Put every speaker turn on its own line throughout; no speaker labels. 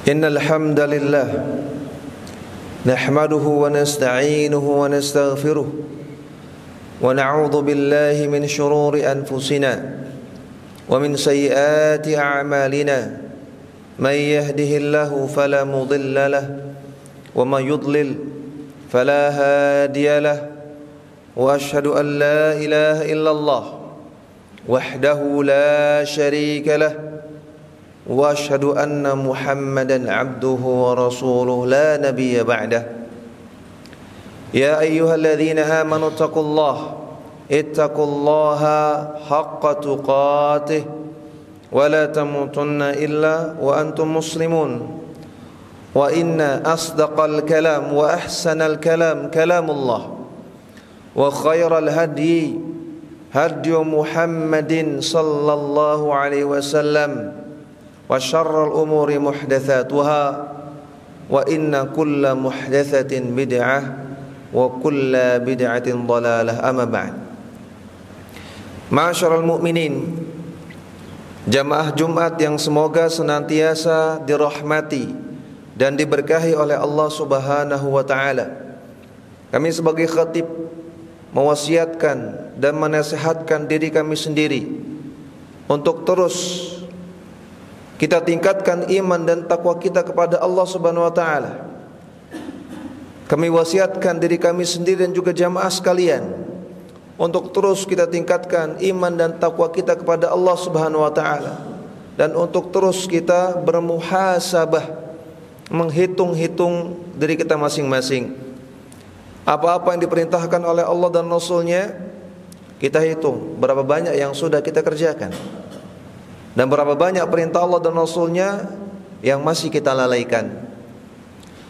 Innal hamdalillah nahmaduhu wa nasta'inuhu wa nastaghfiruh wa na'udzu billahi min shururi anfusina wa min sayyiati a'malina may yahdihillahu fala mudilla lahu wa may yudlil fala hadiya lahu wa ashhadu an la ilaha illallah wahdahu la sharika lahu wa ashhadu anna Muhammadan abduhu wa rasuluhu la nabiyya ba'dah. Ya ayyuhalladzina amanu ittaqullaha haqqa tuqatih wa la tamutunna illa wa antum muslimun. Wa inna asdaqal kalam wa ahsanal kalam kalamullah wa khairal hadyi hadyu Muhammadin sallallahu alaihi wasallam wa syarrul umuri muhdatsatuha wa inna kulla muhdatsatin bid'ah wa kulla bid'atin dhalalah, amma ba'd. Ma'asyiral mu'minin, jamaah Jumat yang semoga senantiasa dirahmati dan diberkahi oleh Allah Subhanahu wa taala. Kami sebagai khatib mewasiatkan dan menasihatkan diri kami sendiri untuk terus kita tingkatkan iman dan takwa kita kepada Allah Subhanahu wa taala. Kami wasiatkan diri kami sendiri dan juga jamaah sekalian untuk terus kita tingkatkan iman dan takwa kita kepada Allah Subhanahu wa taala, dan untuk terus kita bermuhasabah, menghitung-hitung diri kita masing-masing. Apa-apa yang diperintahkan oleh Allah dan Rasul-Nya, kita hitung berapa banyak yang sudah kita kerjakan, dan berapa banyak perintah Allah dan Rasul-Nya yang masih kita lalaikan.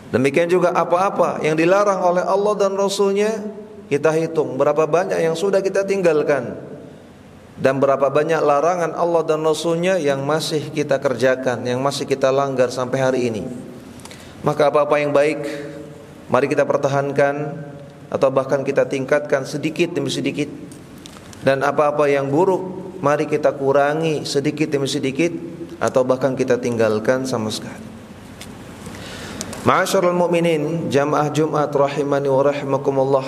Demikian juga apa-apa yang dilarang oleh Allah dan Rasul-Nya, kita hitung berapa banyak yang sudah kita tinggalkan, dan berapa banyak larangan Allah dan Rasul-Nya yang masih kita kerjakan, yang masih kita langgar sampai hari ini. Maka apa-apa yang baik, mari kita pertahankan atau bahkan kita tingkatkan sedikit demi sedikit, dan apa-apa yang buruk, mari kita kurangi sedikit demi sedikit atau bahkan kita tinggalkan sama sekali. Ma'asyiral mu'minin, jamaah Jumat rahimani wa rahimakumullah,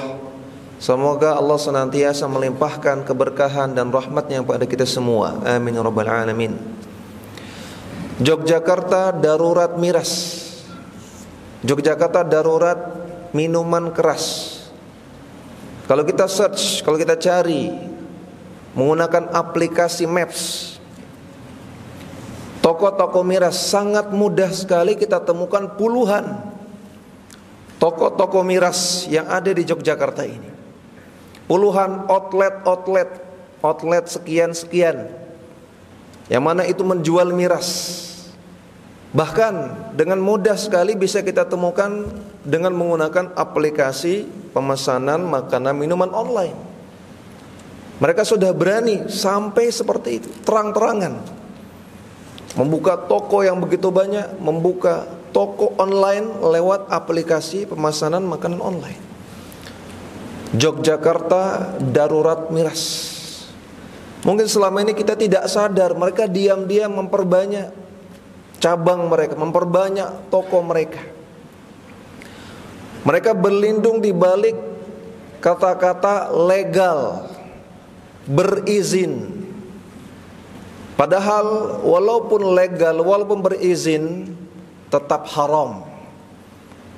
semoga Allah senantiasa melimpahkan keberkahan dan rahmatnya kepada kita semua. Amin ya rabbal alamin. Yogyakarta darurat miras. Yogyakarta darurat minuman keras. Kalau kita search, kalau kita cari menggunakan aplikasi Maps, toko-toko miras sangat mudah sekali kita temukan puluhan toko-toko miras yang ada di Yogyakarta ini. Puluhan outlet sekian-sekian yang mana itu menjual miras. Bahkan dengan mudah sekali bisa kita temukan dengan menggunakan aplikasi pemesanan makanan minuman online. Mereka sudah berani sampai seperti itu, terang-terangan membuka toko yang begitu banyak, membuka toko online lewat aplikasi pemesanan makanan online. Yogyakarta darurat miras. Mungkin selama ini kita tidak sadar, mereka diam-diam memperbanyak cabang mereka, memperbanyak toko mereka. Mereka berlindung di balik kata-kata legal, berizin. Padahal walaupun legal, walaupun berizin, tetap haram.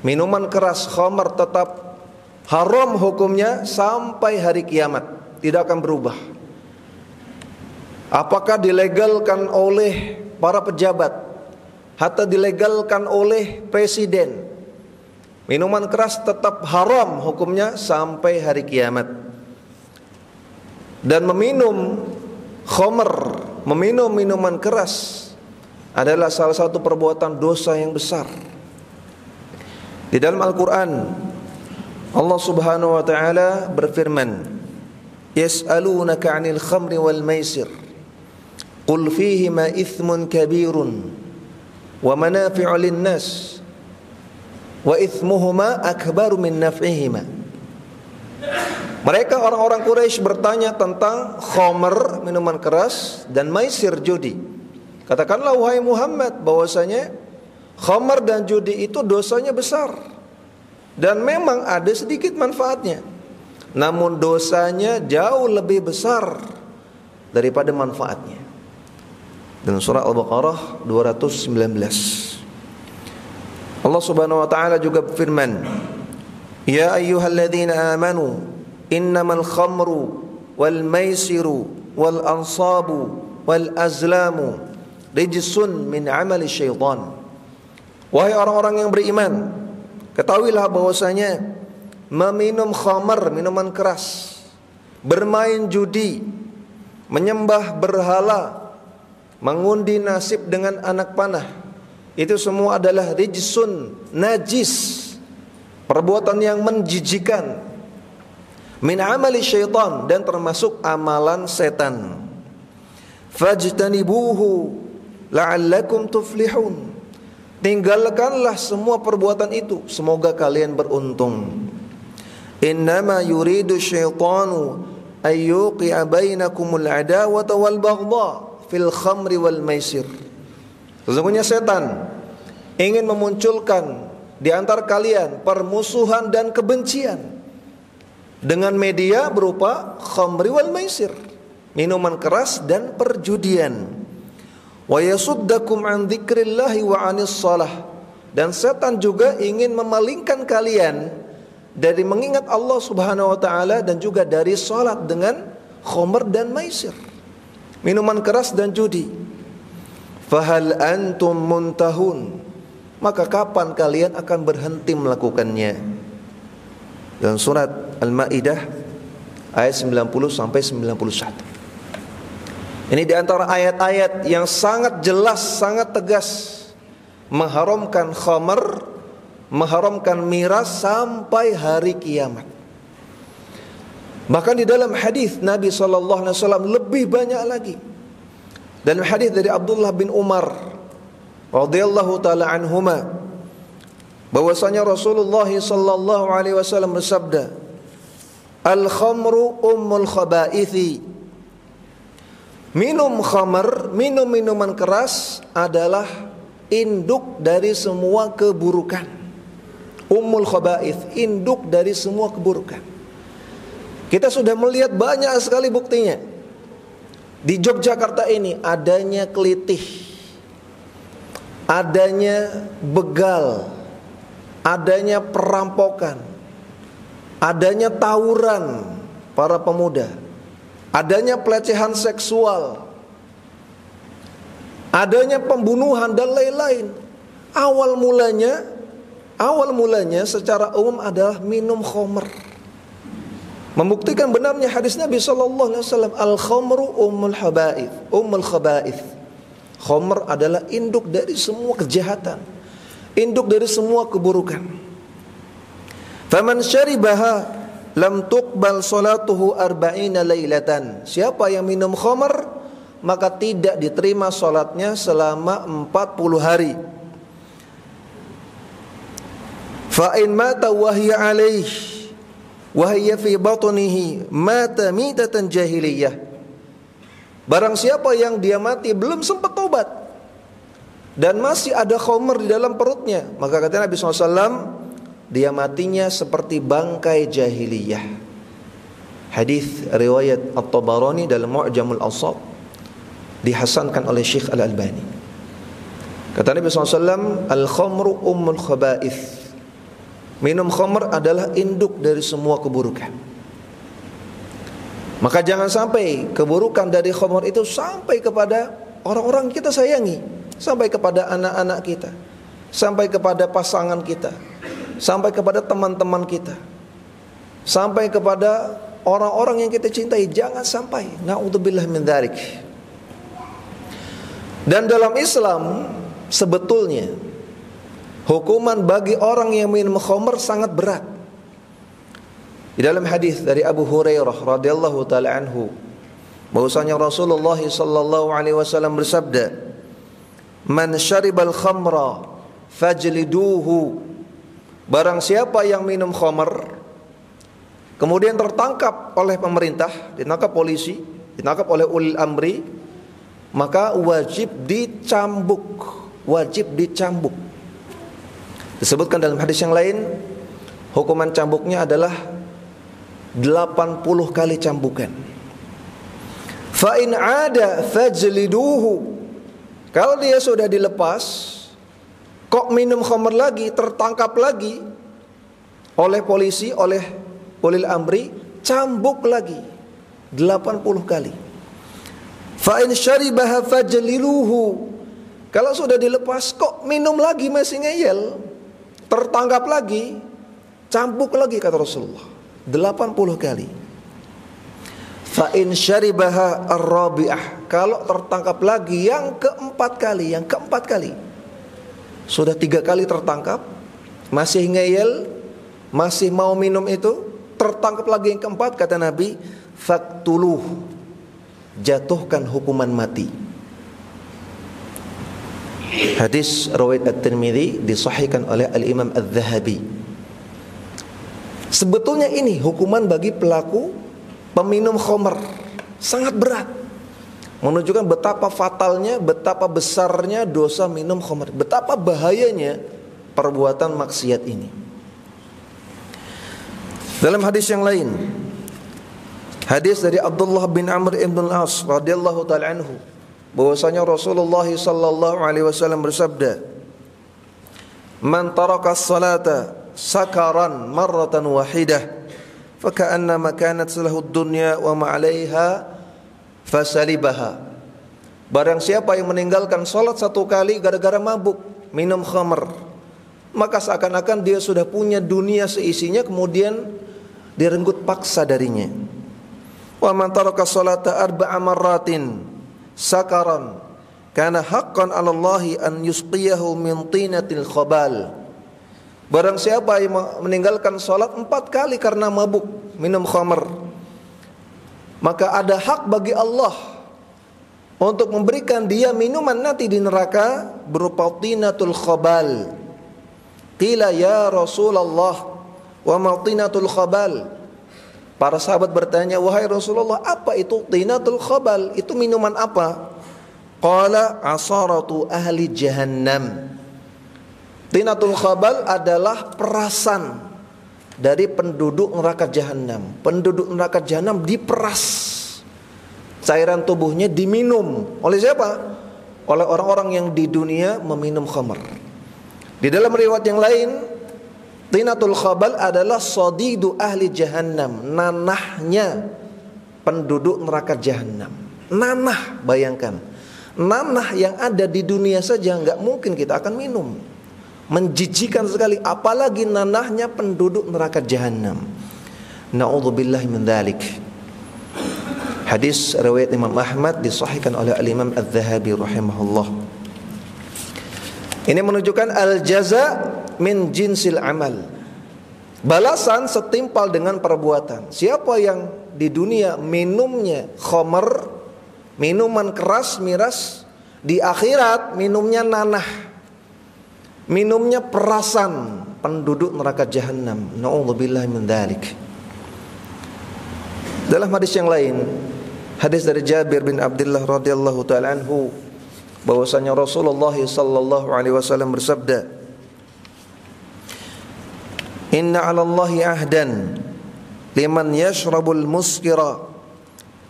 Minuman keras khamar tetap haram hukumnya sampai hari kiamat, tidak akan berubah. Apakah dilegalkan oleh para pejabat, hatta dilegalkan oleh presiden, minuman keras tetap haram hukumnya sampai hari kiamat. Dan meminum khamar, meminum minuman keras adalah salah satu perbuatan dosa yang besar. Di dalam Al-Quran, Allah Subhanahu wa ta'ala berfirman, yas'alunaka 'anil khamri wal maisir qul fihima ithmun kabirun wa manafi'u lin-nas wa ithmuhuma akbaru min naf'ihima. Mereka orang-orang Quraisy bertanya tentang khamr, minuman keras, dan maisir, judi. Katakanlah wahai Muhammad bahwasanya khamr dan judi itu dosanya besar, dan memang ada sedikit manfaatnya, namun dosanya jauh lebih besar daripada manfaatnya. Dan surah Al-Baqarah 219. Allah Subhanahu wa taala juga berfirman, "Ya ayyuhalladzina amanu innamal khamru wal maisiru wal ansabu wal azlamu rijsun min amali syaitan." Wahai orang-orang yang beriman, ketahuilah bahwasanya meminum khamar, minuman keras, bermain judi, menyembah berhala, mengundi nasib dengan anak panah, itu semua adalah rijsun, najis, perbuatan yang menjijikan, min amali syaitan, dan termasuk amalan setan. Fajtanibuhu la'allakum tuflihun. Tinggalkanlah semua perbuatan itu, semoga kalian beruntung. Innama yuridu syaitanu ayyuqi'a bainakumul adawata wal baghdha fil khamri wal maisir. Sesungguhnya setan ingin memunculkan di antara kalian permusuhan dan kebencian dengan media berupa khamri wal maisir, minuman keras dan perjudian. Wa yasuddakum an dzikrillahi wa anis shalah, dan setan juga ingin memalingkan kalian dari mengingat Allah Subhanahu wa taala dan juga dari salat dengan khamr dan maisir, minuman keras dan judi. Fahal antum muntahun, maka kapan kalian akan berhenti melakukannya? Dalam surat Al-Maidah ayat 90 sampai 91. Ini di antara ayat-ayat yang sangat jelas, sangat tegas mengharamkan khamr, mengharamkan miras sampai hari kiamat. Bahkan di dalam hadis Nabi SAW lebih banyak lagi. Dalam hadis dari Abdullah bin Umar radhiyallahu taala anhuma, bahwasanya Rasulullah SAW bersabda, "Al-khamru ummul khaba'ithi." Minum khamar, minum minuman keras adalah induk dari semua keburukan. Ummul khaba'ith, induk dari semua keburukan. Kita sudah melihat banyak sekali buktinya. Di Yogyakarta ini adanya kelitih, adanya begal, adanya perampokan, adanya tawuran para pemuda, adanya pelecehan seksual, adanya pembunuhan dan lain-lain. Awal mulanya secara umum adalah minum khamr. Membuktikan benarnya hadis Nabi sallallahu alaihi wasallam, al-khamru ummul khaba'ith. Khamr adalah induk dari semua kejahatan, induk dari semua keburukan. Faman syaribaha lam tuqbal salatuhu arba'ina lailatan. Siapa yang minum khamr, maka tidak diterima salatnya selama 40 hari. Fa in mata wa hiya alaihi wa hiya fi batnihi mata mitatan jahiliyah. Barang siapa yang dia mati belum sempat tobat dan masih ada khamr di dalam perutnya, maka kata Nabi SAW, dia matinya seperti bangkai jahiliyah. Hadis riwayat At-Tabarani dalam Mu'jamul Awsat, dihasankan oleh Syekh Al-Albani. Kata Nabi SAW, al-khamru ummul khaba'ith. Minum khamr adalah induk dari semua keburukan. Maka jangan sampai keburukan dari khamr itu sampai kepada orang-orang kita sayangi, sampai kepada anak-anak kita, sampai kepada pasangan kita, sampai kepada teman-teman kita, sampai kepada orang-orang yang kita cintai. Jangan sampai. Na'udzubillah min dzalik. Dan dalam Islam sebetulnya hukuman bagi orang yang minum khamr sangat berat. Di dalam hadis dari Abu Hurairah radhiyallahu taala anhu, bahwasanya Rasulullah sallallahu alaihi wasallam bersabda, "Man syaribal khamra fajliduhu." Barang siapa yang minum khamr, kemudian tertangkap oleh pemerintah, ditangkap polisi, ditangkap oleh ulil amri, maka wajib dicambuk. Wajib dicambuk. Disebutkan dalam hadis yang lain, hukuman cambuknya adalah 80 kali cambukan. Fa in ada fajliduhu. Kalau dia sudah dilepas, kok minum khamr lagi, tertangkap lagi oleh polisi, oleh ulil amri, cambuk lagi 80 kali. Fa in syaribaha fajliluhu. Kalau sudah dilepas kok minum lagi, masih ngeyel, tertangkap lagi, cambuk lagi, kata Rasulullah 80 kali. Fa in syaribaha ar-rabi'ah. Kalau tertangkap lagi yang keempat kali, sudah 3 kali tertangkap, masih ngeyel, masih mau minum itu, tertangkap lagi yang keempat, kata Nabi, faktuluh, jatuhkan hukuman mati. Hadis riwayat At-Tirmidzi, disahihkan oleh Al-Imam Adz-Dzahabi. Sebetulnya ini hukuman bagi pelaku peminum khamr sangat berat, menunjukkan betapa fatalnya, betapa besarnya dosa minum khamr, betapa bahayanya perbuatan maksiat ini. Dalam hadis yang lain, hadis dari Abdullah bin Amr ibn al-As radhiyallahu taala anhu, bahwasanya Rasulullah sallallahu alaihi wasallam bersabda, "Man taraka as-salata sakaran marratan wahidah, faka'annama kanat lahu ad-dunya wa ma 'alaiha fasalibaha." Barang siapa yang meninggalkan salat satu kali gara-gara mabuk, minum khamr, maka seakan-akan dia sudah punya dunia seisinya, kemudian direnggut paksa darinya. Wa man taraka salata arba'a marratin sakaran kana haqqan 'ala Allahi an yusqiyahu min tinatil khabal. Barang siapa yang meninggalkan salat 4 kali karena mabuk, minum khamr, maka ada hak bagi Allah untuk memberikan dia minuman nanti di neraka berupa tinatul khabal. Qila ya Rasulullah, wa ma tinatul khabal? Para sahabat bertanya, wahai Rasulullah, apa itu tinatul khabal? Itu minuman apa? Qala asaratu ahli jahannam. Tinatul khabal adalah perasan dari penduduk neraka jahanam. Penduduk neraka jahanam diperas, cairan tubuhnya diminum oleh siapa? Oleh orang-orang yang di dunia meminum khamr. Di dalam riwayat yang lain, tinatul khabal adalah sadidu ahli jahannam, nanahnya penduduk neraka jahanam. Nanah, bayangkan, nanah yang ada di dunia saja nggak mungkin kita akan minum. Menjijikan sekali, apalagi nanahnya penduduk neraka jahanam. Na'udzubillahi min dzalik. Hadis riwayat Imam Ahmad, disahihkan oleh Al-Imam Adz-Dzahabi rahimahullah. Ini menunjukkan al-jaza min jinsil amal. Balasan setimpal dengan perbuatan. Siapa yang di dunia minumnya khamr, minuman keras, miras, di akhirat minumnya nanah, minumnya perasan penduduk neraka jahanam. Na'udzubillahi min dzalik. Dalam hadis yang lain, hadis dari Jabir bin Abdullah radhiyallahu taala anhu, bahwasanya Rasulullah sallallahu alaihi wasallam bersabda, "Inna 'ala Allahi ahdan liman yashrabul muskira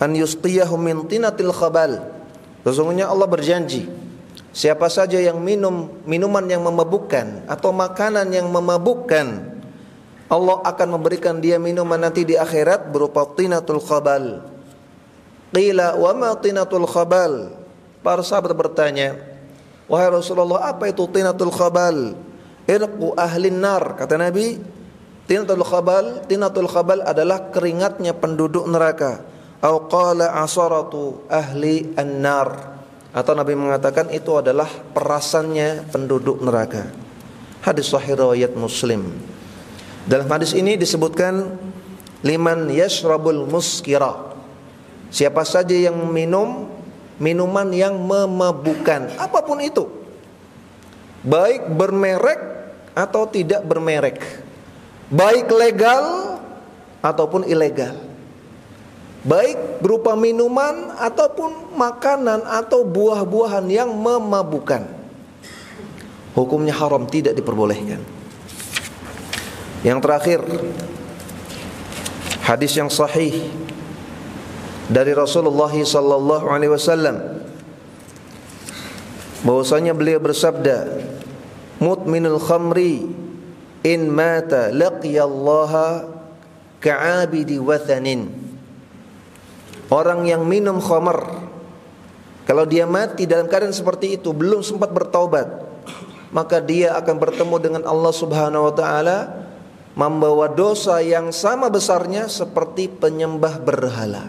an yusqiyahu min tinatil khabal." Sesungguhnya Allah berjanji, siapa saja yang minum minuman yang memabukkan atau makanan yang memabukkan, Allah akan memberikan dia minuman nanti di akhirat berupa tinatul khabal. Qila wa ma tinatul khabal? Para sahabat bertanya, wahai Rasulullah, apa itu tinatul khabal? Irqu ahlin nar, kata Nabi. Tinatul khabal adalah keringatnya penduduk neraka. Au qala asaratu ahli an-nar, atau Nabi mengatakan itu adalah perasannya penduduk neraka. Hadis sahih riwayat Muslim. Dalam hadis ini disebutkan liman yashrabul muskira, siapa saja yang minum minuman yang memabukkan, apapun itu, baik bermerek atau tidak bermerek, baik legal ataupun ilegal, baik berupa minuman ataupun makanan atau buah-buahan yang memabukkan, hukumnya haram, tidak diperbolehkan. Yang terakhir, hadis yang sahih dari Rasulullah sallallahu alaihi wasallam, bahwasanya beliau bersabda, mudminul khamri in mata laqiyallaha ka'abidi wathanin. Orang yang minum khamar, kalau dia mati dalam keadaan seperti itu, belum sempat bertaubat, maka dia akan bertemu dengan Allah Subhanahu wa taala membawa dosa yang sama besarnya seperti penyembah berhala.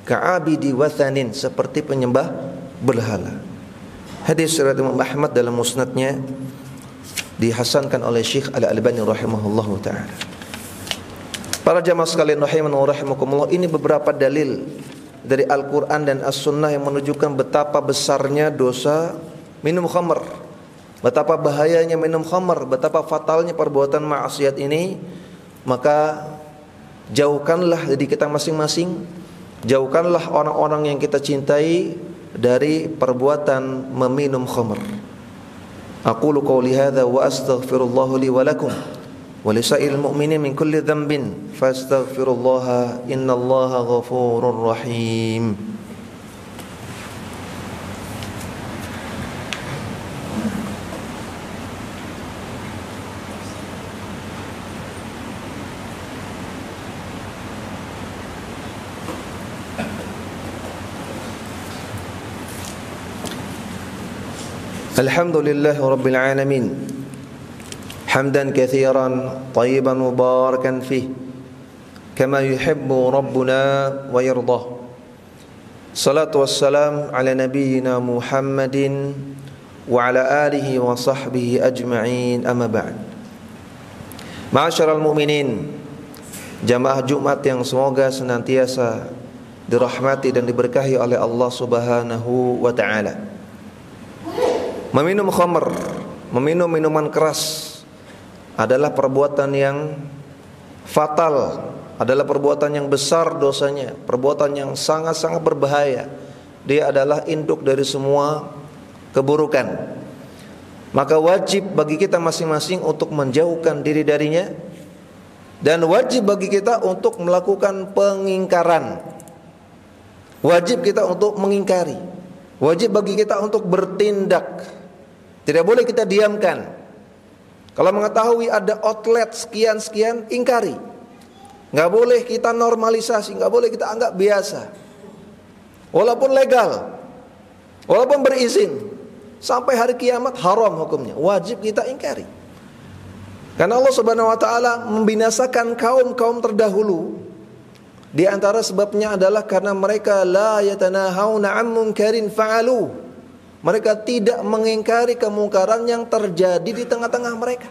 Ka'abidi wathanin, seperti penyembah berhala. Hadis riwayat Imam Ahmad dalam musnadnya, dihasankan oleh Syekh Al-Albani rahimahullahu taala. Para jamaah sekalian rahiman wa rahimakumullah, ini beberapa dalil dari Al-Qur'an dan As-Sunnah yang menunjukkan betapa besarnya dosa minum khamr, betapa bahayanya minum khamr, betapa fatalnya perbuatan maksiat ini. Maka jauhkanlah diri kita masing-masing, jauhkanlah orang-orang yang kita cintai dari perbuatan meminum khamr. Aqulu qawli hadza wa astaghfirullah li wa lakum wa lisa'il mu'minin min kulli dhanbin fastaghfirullaha innallaha ghafurur rahim. Alhamdulillahi rabbil alamin, hamdan katsiran tayyiban mubarakan fih kama yuhibbu rabbuna wa yardah. Salatu wassalam ala nabiyyina Muhammadin wa ala alihi wa sahbihi ajma'in, amma ba'd. Ma'asyiral mu'minin, jamaah Jumat yang semoga senantiasa dirahmati dan diberkahi oleh Allah Subhanahu wa taala. Meminum khamr, meminum minuman keras adalah perbuatan yang fatal, adalah perbuatan yang besar dosanya, perbuatan yang sangat-sangat berbahaya. Dia adalah induk dari semua keburukan. Maka wajib bagi kita masing-masing untuk menjauhkan diri darinya, dan wajib bagi kita untuk melakukan pengingkaran. Wajib kita untuk mengingkari, wajib bagi kita untuk bertindak. Tidak boleh kita diamkan. Kalau mengetahui ada outlet sekian-sekian, ingkari. Nggak boleh kita normalisasi, nggak boleh kita anggap biasa. Walaupun legal, walaupun berizin, sampai hari kiamat haram hukumnya. Wajib kita ingkari. Karena Allah Subhanahu wa taala membinasakan kaum-kaum terdahulu. Di antara sebabnya adalah karena mereka la yatanahawna 'an munkarin fa'alu. Mereka tidak mengingkari kemungkaran yang terjadi di tengah-tengah mereka.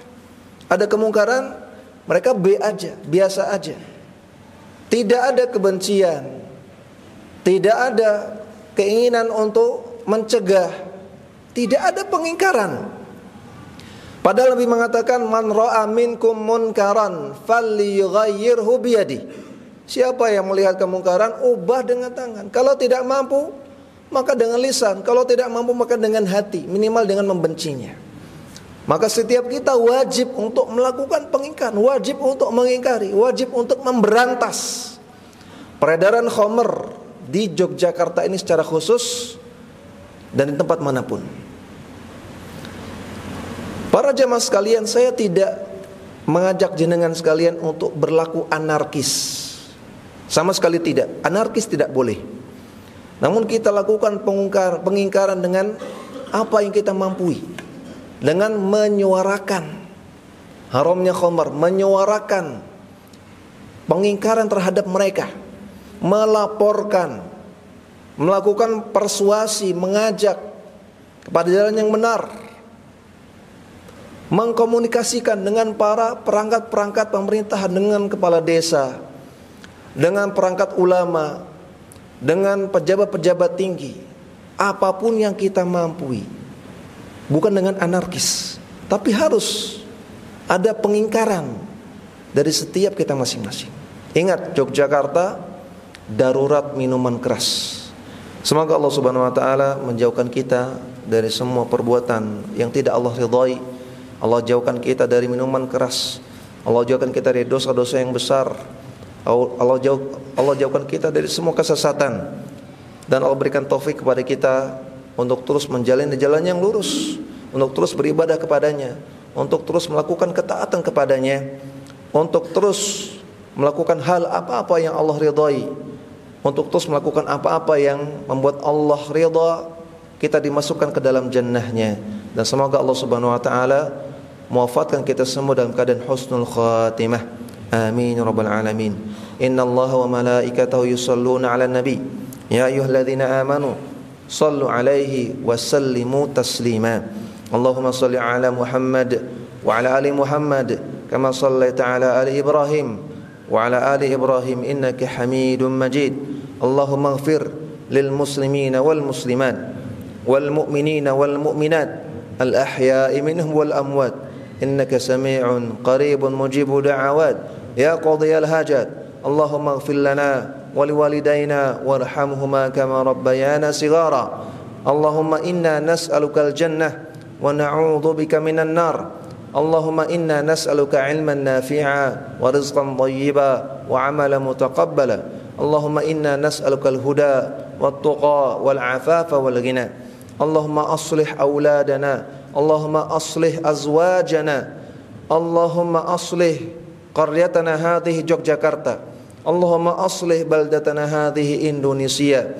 Ada kemungkaran, mereka biasa aja. Tidak ada kebencian, tidak ada keinginan untuk mencegah, tidak ada pengingkaran. Padahal Nabi mengatakan, man ra'a minkum munkaran falyughayyirhu biyadihi. Siapa yang melihat kemungkaran, ubah dengan tangan. Kalau tidak mampu, maka dengan lisan. Kalau tidak mampu, maka dengan hati, minimal dengan membencinya. Maka setiap kita wajib untuk melakukan pengingkaran, wajib untuk mengingkari, wajib untuk memberantas peredaran khamr di Yogyakarta ini secara khusus dan di tempat manapun. Para jamaah sekalian, saya tidak mengajak jenengan sekalian untuk berlaku anarkis. Sama sekali tidak. Anarkis tidak boleh. Namun kita lakukan pengingkaran dengan apa yang kita mampu, dengan menyuarakan haramnya khamr, menyuarakan pengingkaran terhadap mereka, melaporkan, melakukan persuasi, mengajak kepada jalan yang benar, mengkomunikasikan dengan para perangkat-perangkat pemerintahan, dengan kepala desa, dengan perangkat ulama, dengan pejabat-pejabat tinggi, apapun yang kita mampu. Bukan dengan anarkis, tapi harus ada pengingkaran dari setiap kita masing-masing. Ingat, Yogyakarta darurat minuman keras. Semoga Allah Subhanahu wa taala menjauhkan kita dari semua perbuatan yang tidak Allah ridhai. Allah jauhkan kita dari minuman keras. Allah jauhkan kita dari dosa-dosa yang besar. Allah jauhkan kita dari semua kesesatan. Dan Allah berikan taufik kepada kita untuk terus menjalani jalan yang lurus, untuk terus beribadah kepadanya, untuk terus melakukan ketaatan kepadanya, untuk terus melakukan hal apa-apa yang Allah ridhai, untuk terus melakukan apa-apa yang membuat Allah ridha, kita dimasukkan ke dalam jannahnya. Dan semoga Allah Subhanahu wa taala mewafatkan kita semua dalam keadaan husnul khatimah. Amin ya rabbal alamin. Innallaha wa malaikatahu yusholluna 'alan nabi. Ya ayyuhalladzina amanu shallu 'alaihi wa sallimu taslima. Allahumma shalli 'ala Muhammad wa 'ala ali Muhammad kama shallaita 'ala ali Ibrahim wa 'ala ali Ibrahim innaka Hamidum Majid. Allahumma ighfir lil muslimina wal muslimat wal mu'minina wal mu'minat al ahya'i minhum wal amwat innaka sami'un qaribun mujibud da'awat ya qadiyal hajat. Allahumma ighfir lana wa liwalidayna warhamhuma kama rabbayana shighara. Allahumma inna nas'aluka al-jannah wa na'udzu bika minan nar. Allahumma inna nas'aluka 'ilman nafi'a wa rizqan thayyiba wa 'amalan mutaqabbala. Allahumma inna nas'aluka al-huda wat-tuqa wal-'afafa wal-ghina. Allahumma aslih auladana, Allahumma aslih azwajana, Allahumma aslih qaryatana hadhihi Yogyakarta, Allahumma aslih baldatana hadhihi Indonesia.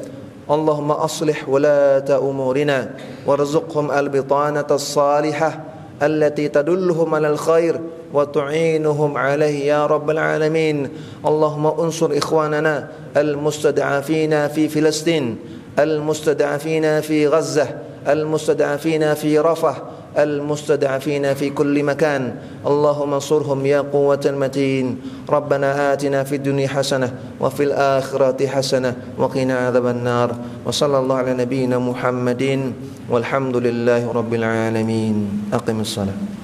Allahumma aslih wulata umurina warzuqhum al-bitanata as-salihah allati tadulluhum 'alal khair wa tu'inuhum 'alaihi ya rabbal alamin. Allahumma unsur ikhwanana al-mustad'afina fi Filistin, المستضعفين في غزة، المستضعفين في رفح، المستضعفين في كل مكان. اللهم انصرهم يا قوة المتين. ربنا آتنا في الدنيا حسنة وفي الآخرة حسنة وقنا عذاب النار. وصلى الله على نبينا محمد والحمد لله رب العالمين. أقم الصلاة.